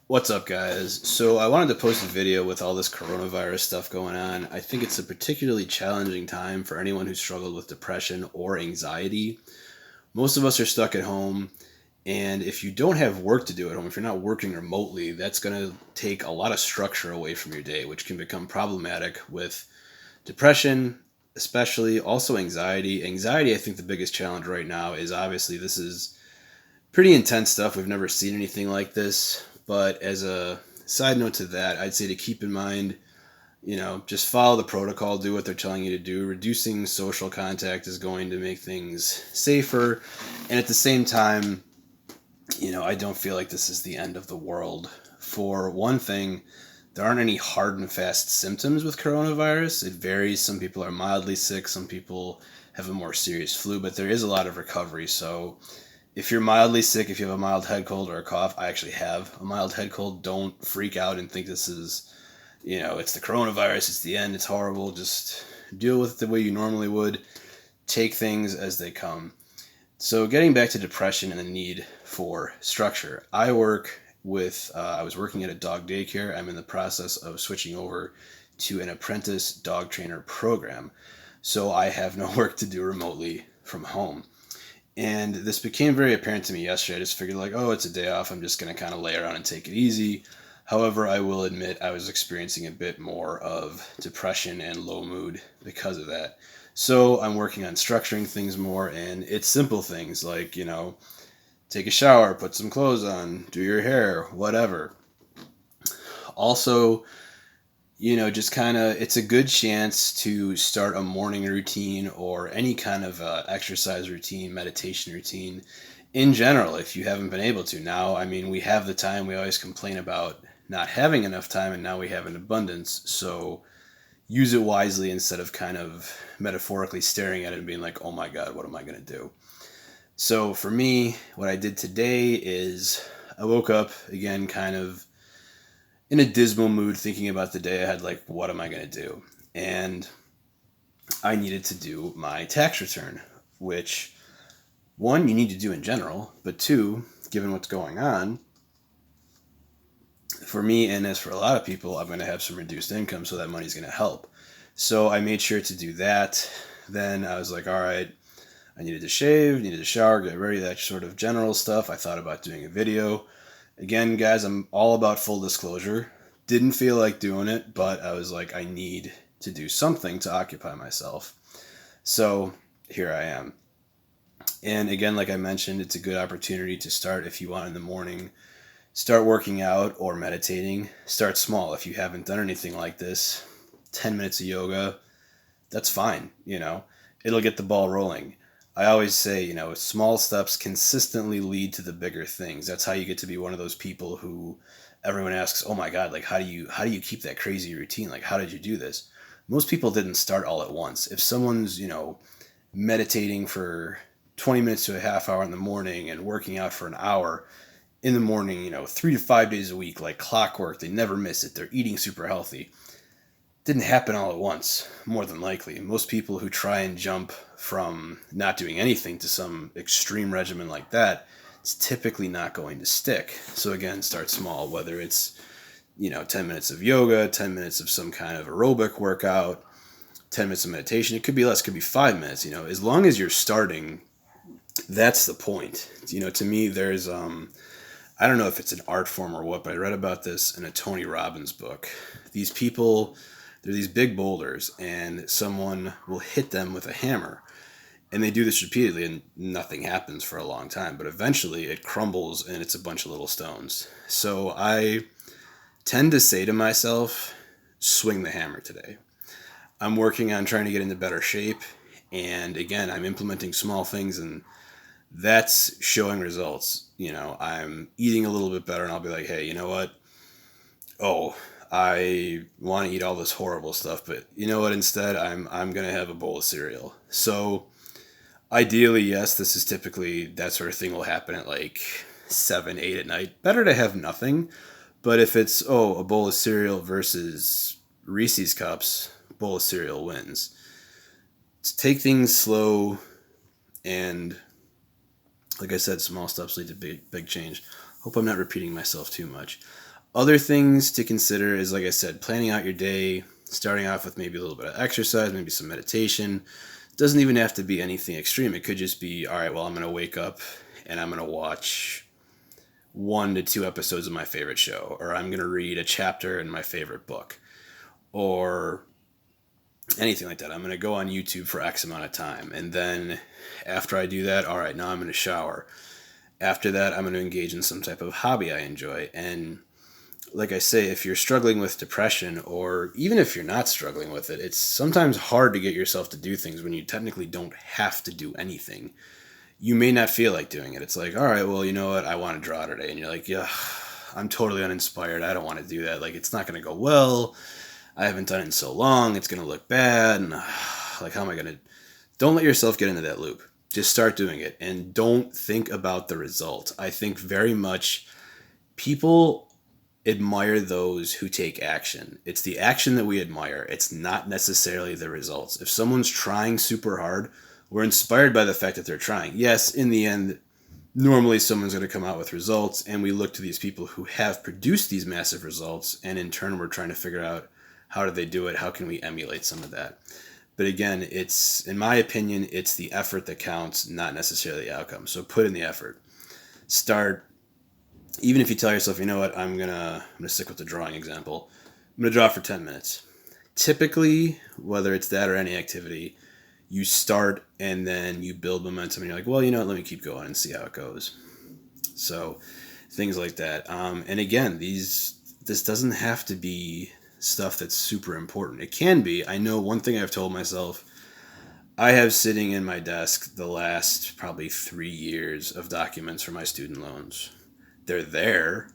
What's up, guys? So, I wanted to post a video with all this coronavirus stuff going on. I think it's a particularly challenging time for anyone who struggled with depression or anxiety. Most of us are stuck at home, and if you don't have work to do at home, if you're not working remotely, that's going to take a lot of structure away from your day, which can become problematic with depression, especially also anxiety. Anxiety, I think the biggest challenge right now is obviously this is pretty intense stuff. We've never seen anything like this. But as a side note to that, I'd say to keep in mind, just follow the protocol, do what they're telling you to do. Reducing social contact is going to make things safer. And at the same time, I don't feel like this is the end of the world. For one thing, there aren't any hard and fast symptoms with coronavirus. It varies. Some people are mildly sick, some people have a more serious flu, but there is a lot of recovery. So if you're mildly sick, if you have a mild head cold or a cough, I actually have a mild head cold. Don't freak out and think this is, it's the coronavirus, it's the end, it's horrible. Just deal with it the way you normally would. Take things as they come. So, getting back to depression and the need for structure, I was working at a dog daycare. I'm in the process of switching over to an apprentice dog trainer program. So, I have no work to do remotely from home. And this became very apparent to me yesterday. I just figured, like, oh, it's a day off. I'm just going to kind of lay around and take it easy. However, I will admit I was experiencing a bit more of depression and low mood because of that. So I'm working on structuring things more, and it's simple things like, take a shower, put some clothes on, do your hair, whatever. Also, just kind of, it's a good chance to start a morning routine or any kind of exercise routine, meditation routine in general, if you haven't been able to. Now, I mean, we have the time. We always complain about not having enough time, and now we have an abundance. So use it wisely instead of kind of metaphorically staring at it and being like, oh my God, what am I going to do? So for me, what I did today is I woke up again, kind of in a dismal mood, thinking about the day ahead, like, what am I going to do? And I needed to do my tax return, which, one, you need to do in general, but two, given what's going on, for me and as for a lot of people, I'm going to have some reduced income, so that money's going to help. So I made sure to do that. Then I was like, all right, I needed to shave, needed to shower, get ready, that sort of general stuff. I thought about doing a video. Again, guys, I'm all about full disclosure. Didn't feel like doing it, but I was like, I need to do something to occupy myself. So here I am. And again, like I mentioned, it's a good opportunity to start if you want in the morning. Start working out or meditating. Start small. If you haven't done anything like this, 10 minutes of yoga, that's fine. It'll get the ball rolling. I always say, small steps consistently lead to the bigger things. That's how you get to be one of those people who everyone asks, "Oh my God, like how do you keep that crazy routine? Like how did you do this?" Most people didn't start all at once. If someone's, meditating for 20 minutes to a half hour in the morning and working out for an hour in the morning, 3 to 5 days a week like clockwork, they never miss it. They're eating super healthy. Didn't happen all at once, more than likely. Most people who try and jump from not doing anything to some extreme regimen like that, it's typically not going to stick. So again, start small, whether it's, 10 minutes of yoga, 10 minutes of some kind of aerobic workout, 10 minutes of meditation. It could be less, it could be 5 minutes, as long as you're starting, that's the point. To me, there's, I don't know if it's an art form or what, but I read about this in a Tony Robbins book. These people, they're these big boulders, and someone will hit them with a hammer. And they do this repeatedly, and nothing happens for a long time. But eventually, it crumbles, and it's a bunch of little stones. So I tend to say to myself, swing the hammer today. I'm working on trying to get into better shape. And again, I'm implementing small things, and that's showing results. I'm eating a little bit better, and I'll be like, hey, you know what? Oh, I want to eat all this horrible stuff, but you know what? Instead, I'm gonna have a bowl of cereal. So ideally, yes, this is typically that sort of thing will happen at like 7, 8 at night. Better to have nothing, but if it's a bowl of cereal versus Reese's cups, bowl of cereal wins. Take things slow, and like I said, small steps lead to big change. Hope I'm not repeating myself too much. Other things to consider is, like I said, planning out your day, starting off with maybe a little bit of exercise, maybe some meditation. It doesn't even have to be anything extreme. It could just be, all right, well, I'm going to wake up and I'm going to watch 1 to 2 episodes of my favorite show, or I'm going to read a chapter in my favorite book, or anything like that. I'm going to go on YouTube for X amount of time. And then after I do that, all right, now I'm going to shower. After that, I'm going to engage in some type of hobby I enjoy. And like I say, if you're struggling with depression, or even if you're not struggling with it, it's sometimes hard to get yourself to do things when you technically don't have to do anything. You may not feel like doing it. It's like, all right, well, you know what? I want to draw today. And you're like, yeah, I'm totally uninspired. I don't want to do that. Like, it's not going to go well. I haven't done it in so long. It's going to look bad. And like, how am I going to... Don't let yourself get into that loop. Just start doing it. And don't think about the result. I think very much people admire those who take action. It's the action that we admire. It's not necessarily the results. If someone's trying super hard, we're inspired by the fact that they're trying. Yes, in the end, normally someone's going to come out with results, and we look to these people who have produced these massive results, and in turn we're trying to figure out, how did they do it? How can we emulate some of that? But again, it's, in my opinion, it's the effort that counts, not necessarily the outcome. So put in the effort. Start. Even if you tell yourself, you know what, I'm gonna stick with the drawing example. I'm gonna draw for 10 minutes. Typically, whether it's that or any activity, you start and then you build momentum, and you're like, well, you know what, let me keep going and see how it goes. So things like that. And again, this doesn't have to be stuff that's super important. It can be. I know one thing I've told myself, I have sitting in my desk the last probably 3 years of documents for my student loans. They're there,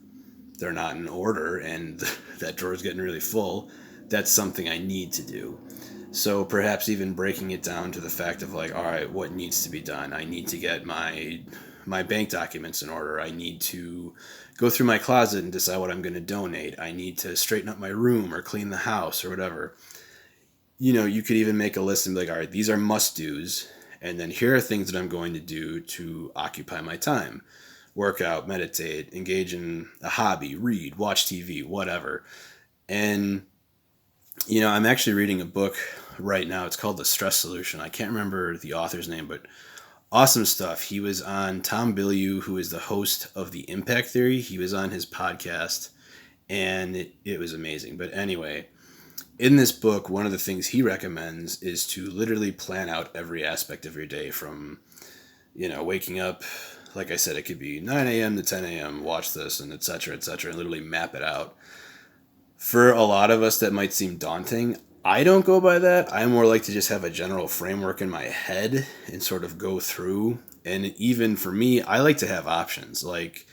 they're not in order, and that drawer's getting really full. That's something I need to do. So perhaps even breaking it down to the fact of like, all right, what needs to be done? I need to get my bank documents in order. I need to go through my closet and decide what I'm going to donate. I need to straighten up my room or clean the house or whatever. You know, you could even make a list and be like, all right, these are must-dos, and then here are things that I'm going to do to occupy my time. Work out, meditate, engage in a hobby, read, watch TV, whatever. And, you know, I'm actually reading a book right now. It's called The Stress Solution. I can't remember the author's name, but awesome stuff. He was on Tom Bilyeu, who is the host of The Impact Theory. He was on his podcast, and it was amazing. But anyway, in this book, one of the things he recommends is to literally plan out every aspect of your day, from, you know, waking up. Like I said, it could be 9 a.m. to 10 a.m., watch this, and et cetera, and literally map it out. For a lot of us, that might seem daunting. I don't go by that. I more like to just have a general framework in my head and sort of go through. And even for me, I like to have options. Like,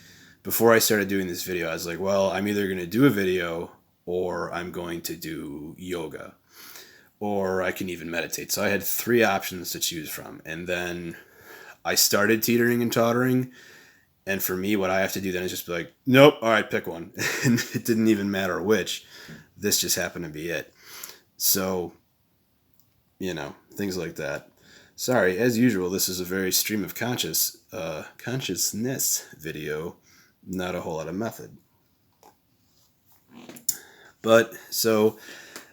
before I started doing this video, I was like, well, I'm either going to do a video or I'm going to do yoga, or I can even meditate. So I had 3 options to choose from. And then I started teetering and tottering, and for me, what I have to do then is just be like, nope, all right, pick one. And it didn't even matter which. This just happened to be it. So, you know, things like that. Sorry, as usual, this is a very stream of consciousness video, not a whole lot of method. But, so,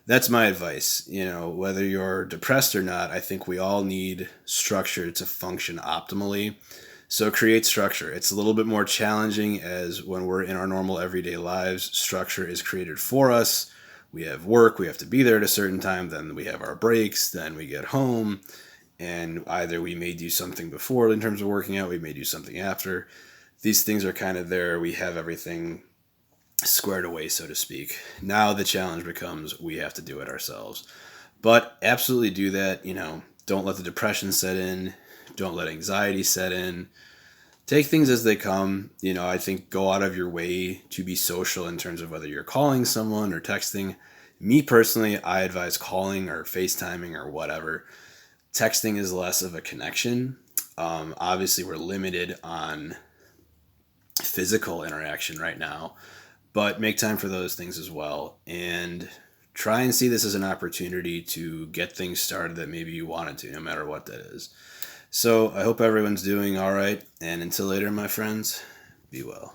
that's my advice. You know, whether you're depressed or not, I think we all need structure to function optimally. So create structure. It's a little bit more challenging, as when we're in our normal everyday lives, structure is created for us. We have work, we have to be there at a certain time, then we have our breaks, then we get home, and either we may do something before in terms of working out, we may do something after. These things are kind of there. We have everything squared away, so to speak. Now the challenge becomes we have to do it ourselves. But absolutely do that. You know, don't let the depression set in. Don't let anxiety set in. Take things as they come. You know, I think go out of your way to be social in terms of whether you're calling someone or texting. Me personally, I advise calling or FaceTiming or whatever. Texting is less of a connection. Obviously, we're limited on physical interaction right now, but make time for those things as well. And try and see this as an opportunity to get things started that maybe you wanted to, no matter what that is. So I hope everyone's doing all right. And until later, my friends, be well.